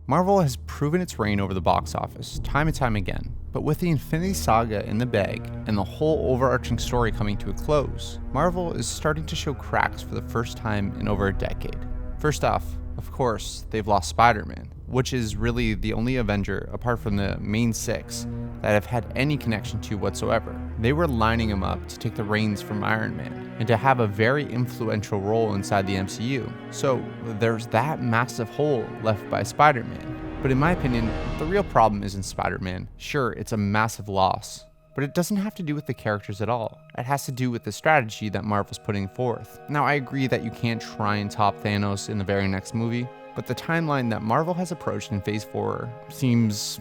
Marvel has proven its reign over the box office time and time again, but with the Infinity Saga in the bag and the whole overarching story coming to a close, Marvel is starting to show cracks for the first time in over a decade. First off, of course, they've lost Spider-Man, which is really the only Avenger, apart from the main six, that have had any connection to whatsoever. They were lining him up to take the reins from Iron Man, and to have a very influential role inside the MCU. So there's that massive hole left by Spider-Man. But in my opinion, the real problem isn't Spider-Man. Sure, it's a massive loss, but it doesn't have to do with the characters at all. It has to do with the strategy that Marvel's putting forth. Now, I agree that you can't try and top Thanos in the very next movie, but the timeline that Marvel has approached in Phase 4 seems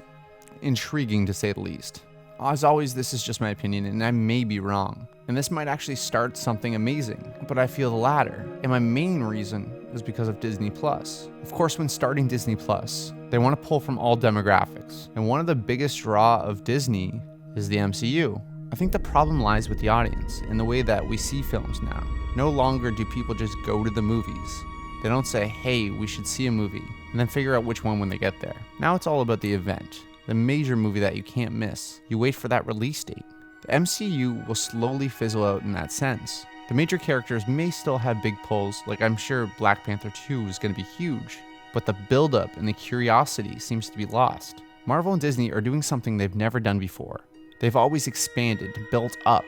intriguing to say the least. As always, this is just my opinion, and I may be wrong. And this might actually start something amazing, but I feel the latter. And my main reason is because of Disney+. Of course, when starting Disney+, they want to pull from all demographics. And one of the biggest draw of Disney is the MCU. I think the problem lies with the audience in the way that we see films now. No longer do people just go to the movies. They don't say, hey, we should see a movie, and then figure out which one when they get there. Now it's all about the event, the major movie that you can't miss. You wait for that release date. The MCU will slowly fizzle out in that sense. The major characters may still have big pulls, like I'm sure Black Panther 2 is going to be huge, but the build-up and the curiosity seems to be lost. Marvel and Disney are doing something they've never done before. They've always expanded, built up.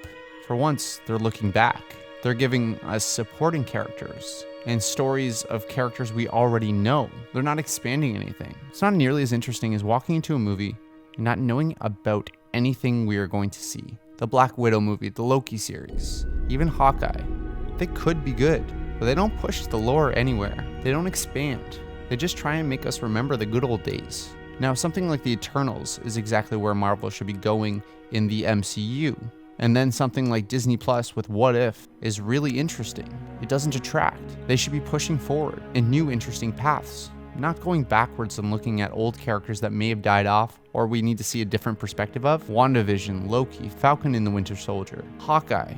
For once, they're looking back. They're giving us supporting characters and stories of characters we already know. They're not expanding anything. It's not nearly as interesting as walking into a movie and not knowing about anything we are going to see. The Black Widow movie, the Loki series, even Hawkeye. They could be good, but they don't push the lore anywhere. They don't expand. They just try and make us remember the good old days. Now, something like the Eternals is exactly where Marvel should be going in the MCU. And then something like Disney Plus with What If is really interesting. It doesn't detract. They should be pushing forward in new interesting paths, not going backwards and looking at old characters that may have died off or we need to see a different perspective of. WandaVision, Loki, Falcon and the Winter Soldier, Hawkeye.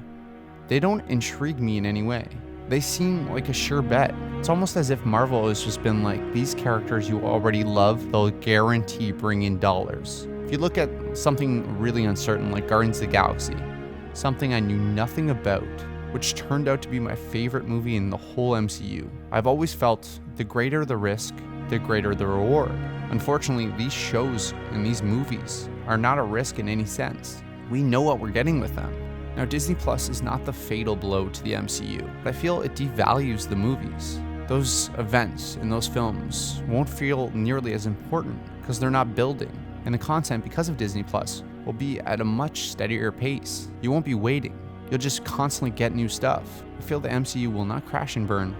They don't intrigue me in any way. They seem like a sure bet. It's almost as if Marvel has just been like, these characters you already love, they'll guarantee bring in dollars. If you look at something really uncertain like Guardians of the Galaxy, something I knew nothing about, which turned out to be my favorite movie in the whole MCU. I've always felt the greater the risk, the greater the reward. Unfortunately, these shows and these movies are not a risk in any sense. We know what we're getting with them. Now, Disney Plus is not the fatal blow to the MCU, but I feel it devalues the movies. Those events and those films won't feel nearly as important because they're not building. And the content, because of Disney Plus, will be at a much steadier pace. You won't be waiting. You'll just constantly get new stuff. I feel the MCU will not crash and burn,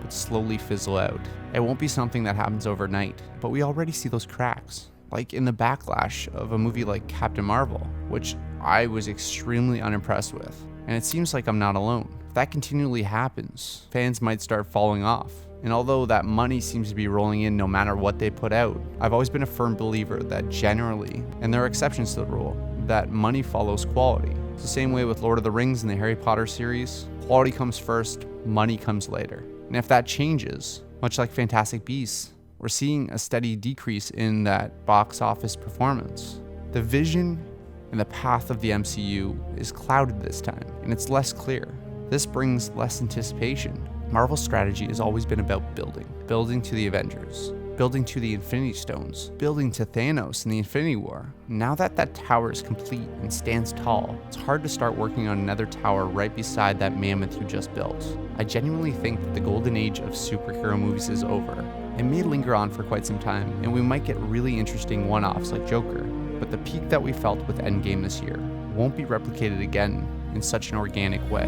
but slowly fizzle out. It won't be something that happens overnight, but we already see those cracks. Like in the backlash of a movie like Captain Marvel, which I was extremely unimpressed with. And it seems like I'm not alone. If that continually happens, fans might start falling off. And although that money seems to be rolling in no matter what they put out, I've always been a firm believer that generally, and there are exceptions to the rule, that money follows quality. It's the same way with Lord of the Rings and the Harry Potter series. Quality comes first, money comes later. And if that changes, much like Fantastic Beasts, we're seeing a steady decrease in that box office performance. The vision and the path of the MCU is clouded this time, and it's less clear. This brings less anticipation. Marvel's strategy has always been about building to the Avengers, building to the Infinity Stones, building to Thanos in the Infinity War. Now that that tower is complete and stands tall, it's hard to start working on another tower right beside that mammoth you just built. I genuinely think that the golden age of superhero movies is over. It may linger on for quite some time, and we might get really interesting one-offs like Joker, but the peak that we felt with Endgame this year won't be replicated again in such an organic way.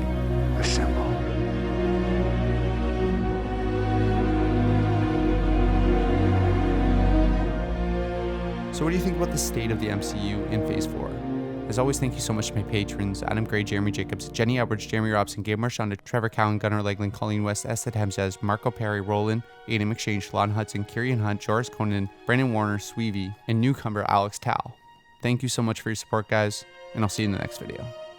Assemble. So what do you think about the state of the MCU in Phase 4? As always, thank you so much to my patrons, Adam Gray, Jeremy Jacobs, Jenny Edwards, Jeremy Robson, Gabe Marchanda, Trevor Cowan, Gunnar Legland, Colleen West, Ested Hemsez, Marco Perry, Roland, Aidan McShane, Shalon Hudson, Kieran Hunt, Joris Conan, Brandon Warner, Sweevy, and newcomer Alex Tal. Thank you so much for your support, guys, and I'll see you in the next video.